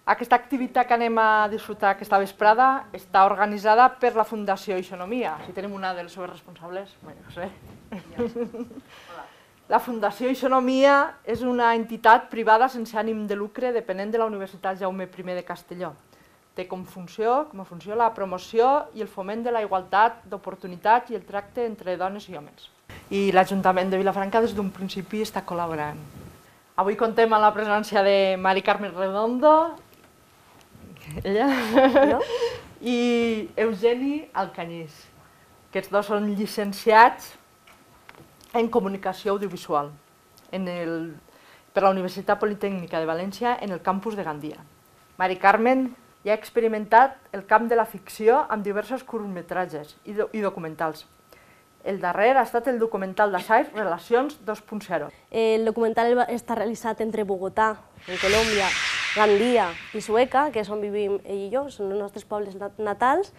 Aquesta activitat que anem a disfrutar aquesta vesprada està organitzada per la Fundació Ixonomia. Si tenim una dels seus responsables, no sé. La Fundació Ixonomia és una entitat privada sense ànim de lucre dependent de la Universitat Jaume I de Castelló. Té com a funció la promoció i el foment de la igualtat d'oportunitats i el tracte entre dones i homes. I l'Ajuntament de Vilafranca des d'un principi està col·laborant. Avui contem amb la presència de Mari Carmen Redondo, ella, i Eugeni Alcañís. Aquests dos són llicenciats en Comunicació Audiovisual per la Universitat Politècnica de València en el campus de Gandia. Mari Carmen ja ha experimentat el camp de la ficció amb diversos curtmetratges i documentals. El darrer ha estat el documental d'assaig Relacions 2.0. El documental està realitzat entre Bogotà, en Colòmbia, Gandia i Sueca, que és on vivim ell i jo, són els nostres pobles natals.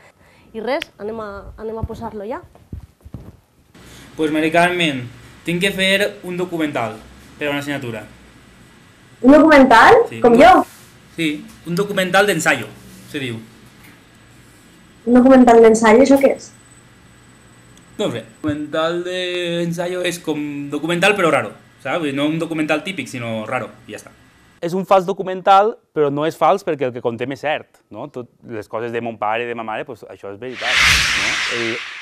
I res, anem a posar-lo ja. Pues Mari Carmen, tinc que fer un documental per a una assignatura. ¿Un documental? Sí, ¿Como yo? Sí, un documental d'ensayo, se diu. ¿Un documental de ensayo? ¿Eso qué es? No ho sé. Documental d'ensayo és com documental però raro, saps? No un documental típic, sinó raro, i ja està. És un fals documental, però no és fals perquè el que contem és cert, no? Les coses de mon pare i de ma mare, pues, això és veritat, no?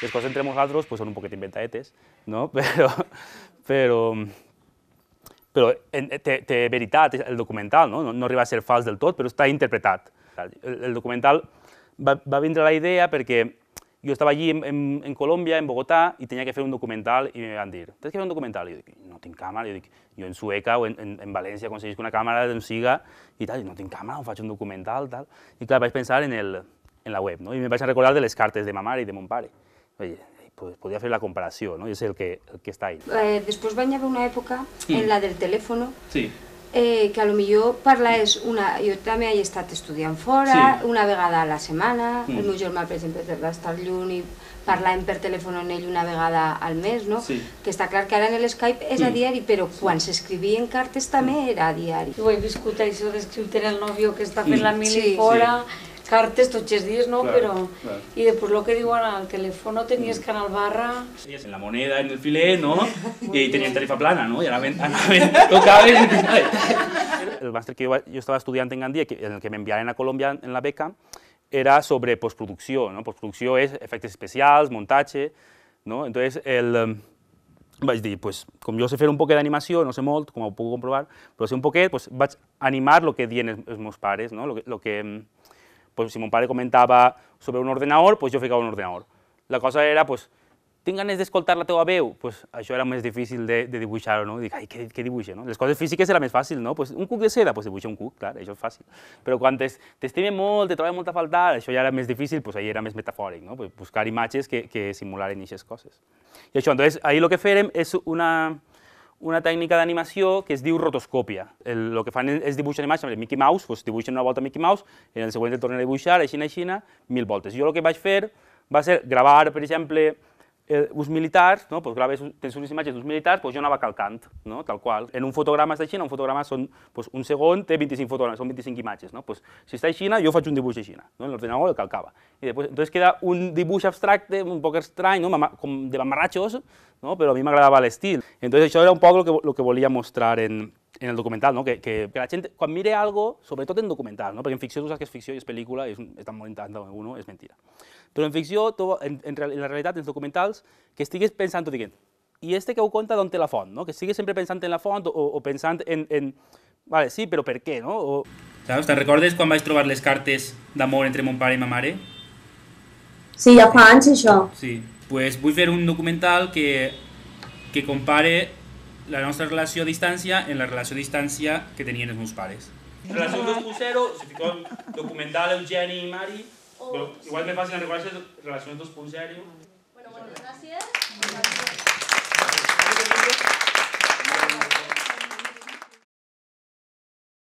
Les coses entre nosaltres pues, són un poquet inventadetes, no? Però té veritat el documental, no? No arriba a ser fals del tot, però està interpretat. El documental va vindre la idea perquè jo estava allí en Colòmbia, en Bogotà, i tenia que fer un documental i em van dir, tens que fer un documental? I jo dic, no tinc càmera, jo en Sueca o en València aconseguisc una càmera d'on siga i tal, no tinc càmera, on faig un documental, tal. I clar, vaig pensar en la web, no? I em vaig recordar de les cartes de ma mare i de mon pare. Oye, pues podria fer la comparació, no? I és el que està ahí. Després va haver una època en la del telèfon, Sí. que a lo millor parlaves jo també he estat estudiant fora, una vegada a la setmana, el meu germà, per exemple, va estar lluny i parlàvem per telèfon amb ell una vegada al mes, no? Que està clar que ara en l'Skype és a diari, però quan s'escrivien cartes també era a diari. Jo he viscut això d'escriure el nòvio que està fent la mili fora, cartes tots els dies, no? I després el que diuen al telèfon tenies que anar al barra... En la moneda, en el filet, no? I tenien tarifa plana, no? I anaven, tocaven... El màster que jo estava estudiant en Gandia, en el que m'enviaren a Colòmbia en la beca, era sobre postproducció, no? Postproducció és efectes especials, muntatge, no? Entonces, vaig dir, pues, com jo sé fer un poquet d'animació, no sé molt, com ho puc comprovar, però sé un poquet, pues, vaig animar el que diuen els meus pares, no? Pues, si mon pare comentava sobre un ordenador, pues, jo ficava un ordenador. La cosa era, pues, tinc ganes d'escoltar la teva veu, pues, això era més difícil de dibuixar-ho, no? Dic, ai, què dibuixe, no? Les coses físiques era més fàcil, no? Pues, un cuc de seda, pues, dibuixa un cuc, clar, això és fàcil. Però quan t'estime molt, te troba molt a faltar, això ja era més difícil, pues, ahí era més metafòric, no? Pues, buscar imatges que simularen aquestes coses. I això, entonces, ahí lo que fèrem és una tècnica d'animació que es diu rotoscòpia. El que fan és dibuixar imatges amb el Mickey Mouse, doncs dibuixen una volta Mickey Mouse, i en el següent el tornen a dibuixar, així, 1000 voltes. Jo el que vaig fer va ser gravar, per exemple, uns militars, no? Pues tens unes imatges d'uns militars, pues jo anava calcant, no? Tal qual. En un fotograma està així, un fotograma són, pues, un segon té 25 fotogrames, són 25 imatges, no? Pues, si està així, jo faig un dibuix així, no? En l'ordenador el calcava. I després, entonces queda un dibuix abstracte, un poc estrany, no? Com de mamarratxos, no? Però a mi m'agradava l'estil. Entonces això era un poc el que volia mostrar en el documental, no? Que la gent, quan mire algo, sobretot en documental, no? Perquè en ficció tu saps que és ficció i és pel·lícula, és tan molt intangible, uno és mentira. Però en ficció, en la realitat, en els documentals, que estigues pensant, dient, i este que ho conta d'on té la font, no? Que estigues sempre pensant en la font o pensant en... Vale, sí, però per què, no? Saps, te'n recordes quan vaig trobar les cartes d'amor entre mon pare i ma mare? Sí, ja fa anys, això. Sí, doncs vull fer un documental que compare la nostra relació a distància en la relació a distància que tenien els meus pares. Relació 2.0, si fico documental Eugeni i Mari, igual me fàcil reconèixer relacions 2.0. Bueno, moltes gràcies.